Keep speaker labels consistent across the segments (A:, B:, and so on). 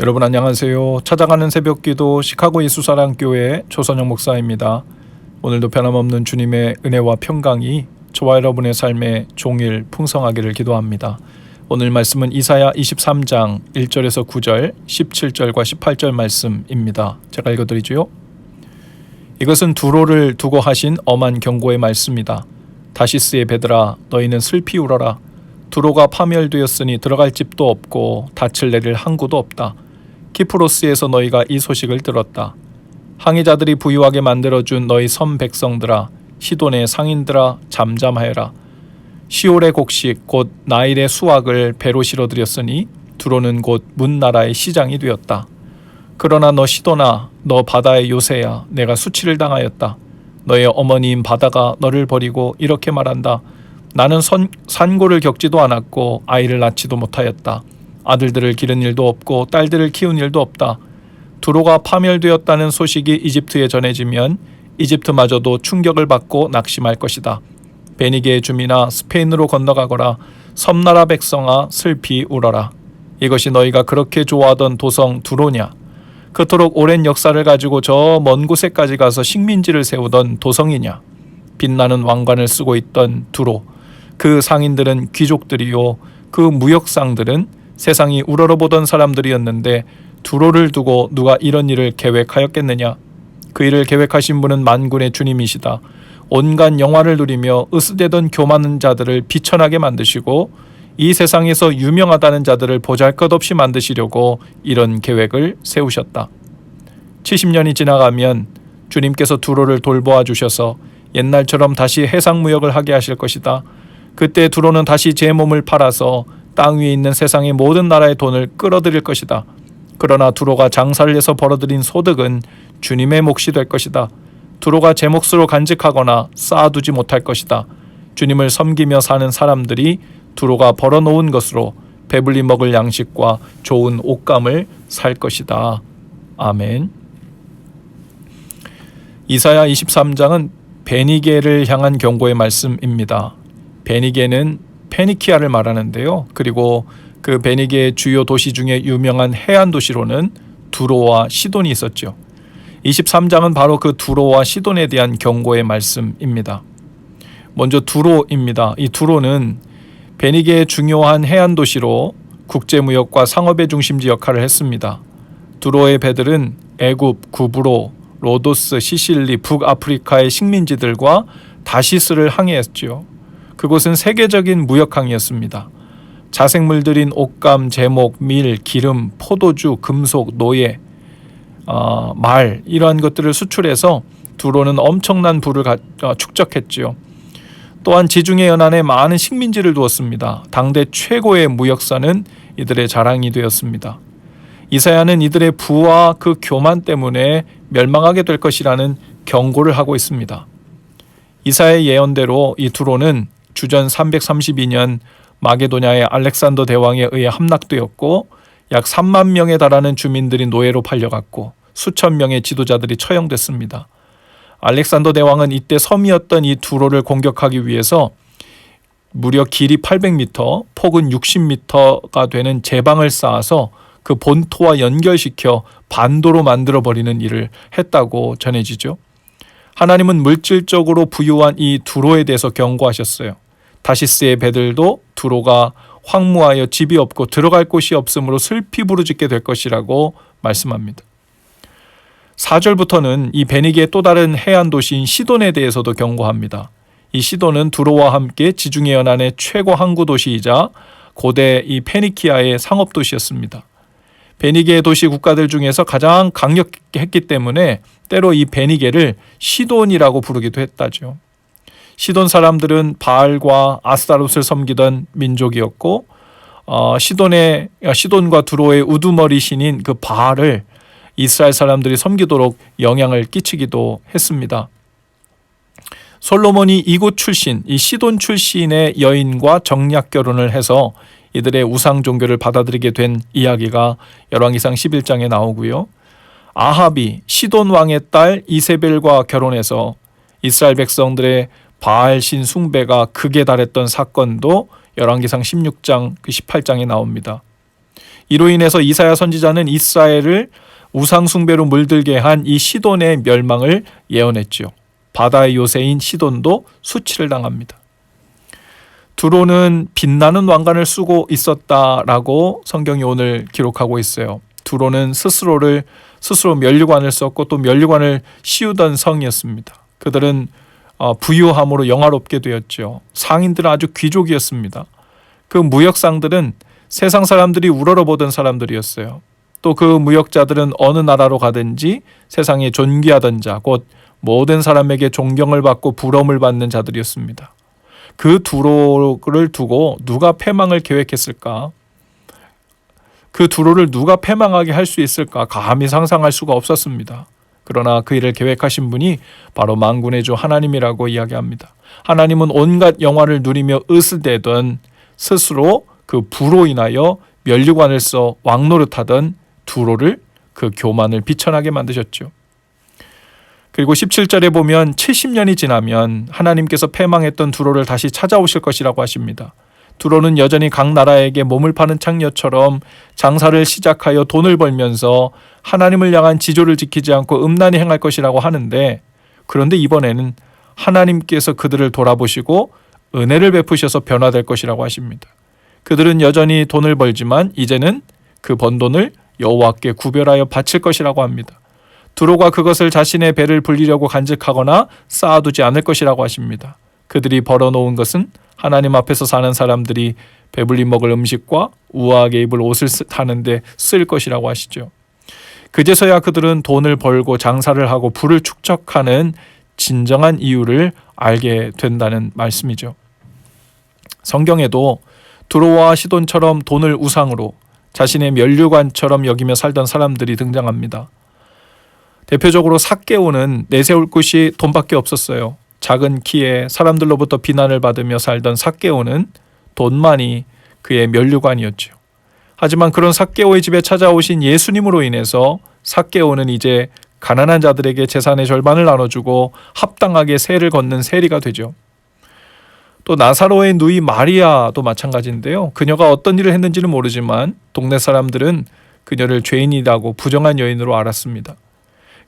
A: 여러분 안녕하세요. 찾아가는 새벽기도 시카고 예수사랑교회 조선영 목사입니다. 오늘도 변함없는 주님의 은혜와 평강이 저와 여러분의 삶에 종일 풍성하기를 기도합니다. 오늘 말씀은 이사야 23장 1절에서 9절, 17절과 18절 말씀입니다. 제가 읽어드리죠. 이것은 두로를 두고 하신 엄한 경고의 말씀이다. 다시스의 배들아, 너희는 슬피 울어라. 두로가 파멸되었으니 들어갈 집도 없고 닻을 내릴 항구도 없다. 키프로스에서 너희가 이 소식을 들었다. 항해자들이 부유하게 만들어준 너희 섬 백성들아, 시돈의 상인들아, 잠잠하여라. 시올의 곡식 곧 나일의 수확을 배로 실어들였으니 두로는 곧 문나라의 시장이 되었다. 그러나 너 시돈아, 너 바다의 요새야, 내가 수치를 당하였다. 너의 어머니인 바다가 너를 버리고 이렇게 말한다. 나는 산고를 겪지도 않았고 아이를 낳지도 못하였다. 아들들을 기른 일도 없고 딸들을 키운 일도 없다. 두로가 파멸되었다는 소식이 이집트에 전해지면 이집트마저도 충격을 받고 낙심할 것이다. 베니게의 주민아, 스페인으로 건너가거라. 섬나라 백성아, 슬피 울어라. 이것이 너희가 그렇게 좋아하던 도성 두로냐? 그토록 오랜 역사를 가지고 저 먼 곳에까지 가서 식민지를 세우던 도성이냐? 빛나는 왕관을 쓰고 있던 두로, 그 상인들은 귀족들이요, 그 무역상들은 세상이 우러러보던 사람들이었는데 두로를 두고 누가 이런 일을 계획하였겠느냐? 그 일을 계획하신 분은 만군의 주님이시다. 온갖 영화를 누리며 으스대던 교만한 자들을 비천하게 만드시고 이 세상에서 유명하다는 자들을 보잘것없이 만드시려고 이런 계획을 세우셨다. 70년이 지나가면 주님께서 두로를 돌보아 주셔서 옛날처럼 다시 해상무역을 하게 하실 것이다. 그때 두로는 다시 제 몸을 팔아서 땅 위에 있는 세상의 모든 나라의 돈을 끌어들일 것이다. 그러나 두로가 장사를 해서 벌어들인 소득은 주님의 몫이 될 것이다. 두로가 제 몫으로 간직하거나 쌓아두지 못할 것이다. 주님을 섬기며 사는 사람들이 두로가 벌어놓은 것으로 배불리 먹을 양식과 좋은 옷감을 살 것이다. 아멘. 이사야 23장은 베니게를 향한 경고의 말씀입니다. 베니게는 페니키아를 말하는데요. 그리고 그 베니게의 주요 도시 중에 유명한 해안 도시로는 두로와 시돈이 있었죠. 23장은 바로 그 두로와 시돈에 대한 경고의 말씀입니다. 먼저 두로입니다. 이 두로는 베니게의 중요한 해안 도시로 국제무역과 상업의 중심지 역할을 했습니다. 두로의 배들은 애굽, 구브로, 로도스, 시실리, 북아프리카의 식민지들과 다시스를 항해했죠. 그곳은 세계적인 무역항이었습니다. 자생물들인 옷감, 제목, 밀, 기름, 포도주, 금속, 노예, 말 이러한 것들을 수출해서 두로는 엄청난 부를 축적했지요. 또한 지중해 연안에 많은 식민지를 두었습니다. 당대 최고의 무역사는 이들의 자랑이 되었습니다. 이사야는 이들의 부와 그 교만 때문에 멸망하게 될 것이라는 경고를 하고 있습니다. 이사야의 예언대로 이 두로는 주전 332년 마게도냐의 알렉산더 대왕에 의해 함락되었고 약 3만 명에 달하는 주민들이 노예로 팔려갔고 수천 명의 지도자들이 처형됐습니다. 알렉산더 대왕은 이때 섬이었던 이 두로를 공격하기 위해서 무려 길이 800m, 폭은 60m가 되는 제방을 쌓아서 그 본토와 연결시켜 반도로 만들어버리는 일을 했다고 전해지죠. 하나님은 물질적으로 부유한 이 두로에 대해서 경고하셨어요. 다시스의 배들도 두로가 황무하여 집이 없고 들어갈 곳이 없으므로 슬피 부르짖게 될 것이라고 말씀합니다. 4절부터는 이 베니게의 또 다른 해안 도시인 시돈에 대해서도 경고합니다. 이 시돈은 두로와 함께 지중해 연안의 최고 항구 도시이자 고대 이 페니키아의 상업 도시였습니다. 베니게의 도시 국가들 중에서 가장 강력했기 때문에 때로 이 베니게를 시돈이라고 부르기도 했다죠. 시돈 사람들은 바알과 아스타롯을 섬기던 민족이었고 시돈과 두로의 우두머리 신인 그 바알을 이스라엘 사람들이 섬기도록 영향을 끼치기도 했습니다. 솔로몬이 이곳 출신, 이 시돈 출신의 여인과 정략 결혼을 해서 이들의 우상 종교를 받아들이게 된 이야기가 열왕기상 11장에 나오고요. 아합이 시돈 왕의 딸 이세벨과 결혼해서 이스라엘 백성들의 바알신 숭배가 극에 달했던 사건도 열왕기상 16장 그 18장에 나옵니다. 이로 인해서 이사야 선지자는 이스라엘을 우상 숭배로 물들게 한 이 시돈의 멸망을 예언했죠. 바다의 요새인 시돈도 수치를 당합니다. 두로는 빛나는 왕관을 쓰고 있었다라고 성경이 오늘 기록하고 있어요. 두로는 스스로 면류관을 썼고 또 면류관을 씌우던 성이었습니다. 그들은 부유함으로 영화롭게 되었죠. 상인들은 아주 귀족이었습니다. 그 무역상들은 세상 사람들이 우러러보던 사람들이었어요. 또 그 무역자들은 어느 나라로 가든지 세상에 존귀하던 자, 곧 모든 사람에게 존경을 받고 부러움을 받는 자들이었습니다. 그 두로를 두고 누가 패망을 계획했을까? 그 두로를 누가 패망하게 할 수 있을까? 감히 상상할 수가 없었습니다. 그러나 그 일을 계획하신 분이 바로 만군의 주 하나님이라고 이야기합니다. 하나님은 온갖 영화를 누리며 으스대던 스스로 그 부로 인하여 면류관을 써 왕노릇하던 두로를 그 교만을 비천하게 만드셨죠. 그리고 17절에 보면 70년이 지나면 하나님께서 패망했던 두로를 다시 찾아오실 것이라고 하십니다. 두로는 여전히 각 나라에게 몸을 파는 창녀처럼 장사를 시작하여 돈을 벌면서 하나님을 향한 지조를 지키지 않고 음란히 행할 것이라고 하는데, 그런데 이번에는 하나님께서 그들을 돌아보시고 은혜를 베푸셔서 변화될 것이라고 하십니다. 그들은 여전히 돈을 벌지만 이제는 그 번 돈을 여호와께 구별하여 바칠 것이라고 합니다. 두로가 그것을 자신의 배를 불리려고 간직하거나 쌓아두지 않을 것이라고 하십니다. 그들이 벌어놓은 것은 하나님 앞에서 사는 사람들이 배불리 먹을 음식과 우아하게 입을 옷을 타는데 쓸 것이라고 하시죠. 그제서야 그들은 돈을 벌고 장사를 하고 부를 축적하는 진정한 이유를 알게 된다는 말씀이죠. 성경에도 두로와 시돈처럼 돈을 우상으로 자신의 면류관처럼 여기며 살던 사람들이 등장합니다. 대표적으로 삭개오는 내세울 곳이 돈밖에 없었어요. 작은 키에 사람들로부터 비난을 받으며 살던 삭개오는 돈만이 그의 면류관이었죠. 하지만 그런 삭개오의 집에 찾아오신 예수님으로 인해서 삭개오는 이제 가난한 자들에게 재산의 절반을 나눠주고 합당하게 세를 걷는 세리가 되죠. 또 나사로의 누이 마리아도 마찬가지인데요. 그녀가 어떤 일을 했는지는 모르지만 동네 사람들은 그녀를 죄인이라고 부정한 여인으로 알았습니다.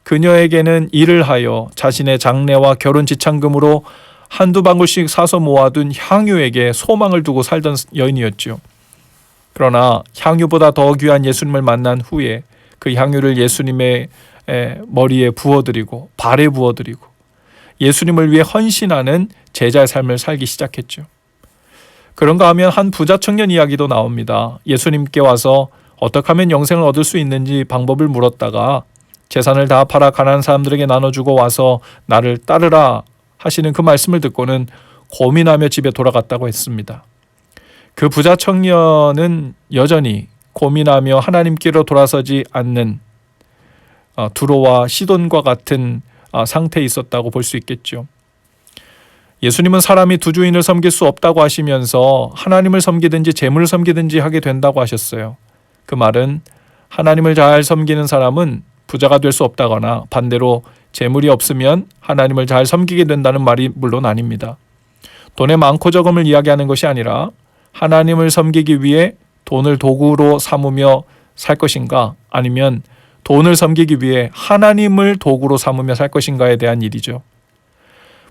A: 그녀에게는 일을 하여 자신의 장례와 결혼 지참금으로 한두 방울씩 사서 모아둔 향유에게 소망을 두고 살던 여인이었죠. 그러나 향유보다 더 귀한 예수님을 만난 후에 그 향유를 예수님의 머리에 부어드리고 발에 부어드리고 예수님을 위해 헌신하는 제자의 삶을 살기 시작했죠. 그런가 하면 한 부자 청년 이야기도 나옵니다. 예수님께 와서 어떻게 하면 영생을 얻을 수 있는지 방법을 물었다가 재산을 다 팔아 가난한 사람들에게 나눠주고 와서 나를 따르라 하시는 그 말씀을 듣고는 고민하며 집에 돌아갔다고 했습니다. 그 부자 청년은 여전히 고민하며 하나님께로 돌아서지 않는 두로와 시돈과 같은 상태에 있었다고 볼 수 있겠죠. 예수님은 사람이 두 주인을 섬길 수 없다고 하시면서 하나님을 섬기든지 재물을 섬기든지 하게 된다고 하셨어요. 그 말은 하나님을 잘 섬기는 사람은 부자가 될 수 없다거나 반대로 재물이 없으면 하나님을 잘 섬기게 된다는 말이 물론 아닙니다. 돈의 많고 적음을 이야기하는 것이 아니라 하나님을 섬기기 위해 돈을 도구로 삼으며 살 것인가, 아니면 돈을 섬기기 위해 하나님을 도구로 삼으며 살 것인가에 대한 일이죠.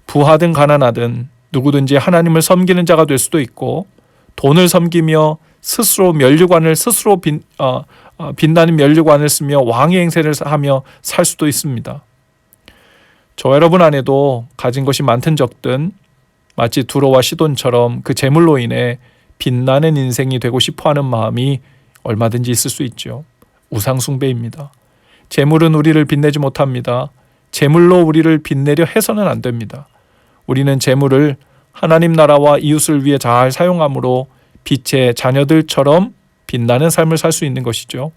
A: 부하든 가난하든 누구든지 하나님을 섬기는 자가 될 수도 있고, 돈을 섬기며 스스로 면류관을 빛나는 면류관을 쓰며 왕의 행세를 하며 살 수도 있습니다. 저 여러분 안에도 가진 것이 많든 적든 마치 두로와 시돈처럼 그 재물로 인해 빛나는 인생이 되고 싶어하는 마음이 얼마든지 있을 수 있죠. 우상숭배입니다. 재물은 우리를 빛내지 못합니다. 재물로 우리를 빛내려 해서는 안 됩니다. 우리는 재물을 하나님 나라와 이웃을 위해 잘 사용함으로 빛의 자녀들처럼 빛나는 삶을 살 수 있는 것이죠.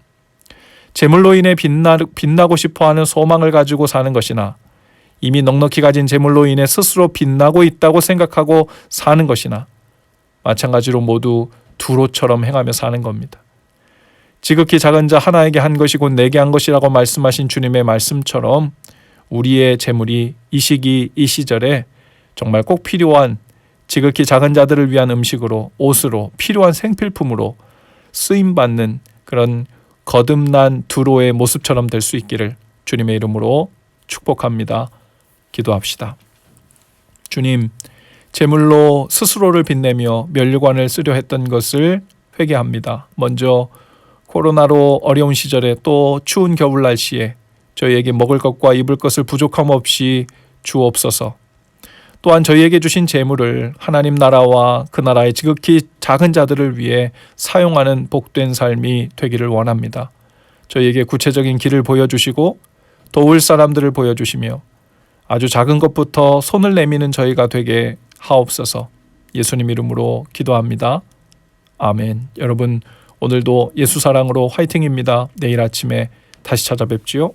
A: 재물로 인해 빛나고 싶어하는 소망을 가지고 사는 것이나 이미 넉넉히 가진 재물로 인해 스스로 빛나고 있다고 생각하고 사는 것이나 마찬가지로 모두 두로처럼 행하며 사는 겁니다. 지극히 작은 자 하나에게 한 것이 곧 내게 한 것이라고 말씀하신 주님의 말씀처럼 우리의 재물이 이 시기 이 시절에 정말 꼭 필요한 지극히 작은 자들을 위한 음식으로, 옷으로, 필요한 생필품으로 쓰임받는 그런 거듭난 두로의 모습처럼 될 수 있기를 주님의 이름으로 축복합니다. 기도합시다. 주님, 제물로 스스로를 빛내며 면류관을 쓰려 했던 것을 회개합니다. 먼저 코로나로 어려운 시절에 또 추운 겨울 날씨에 저희에게 먹을 것과 입을 것을 부족함 없이 주옵소서. 또한 저희에게 주신 재물을 하나님 나라와 그 나라의 지극히 작은 자들을 위해 사용하는 복된 삶이 되기를 원합니다. 저희에게 구체적인 길을 보여주시고 도울 사람들을 보여주시며 아주 작은 것부터 손을 내미는 저희가 되게 하옵소서. 예수님 이름으로 기도합니다. 아멘. 여러분, 오늘도 예수 사랑으로 화이팅입니다. 내일 아침에 다시 찾아뵙지요.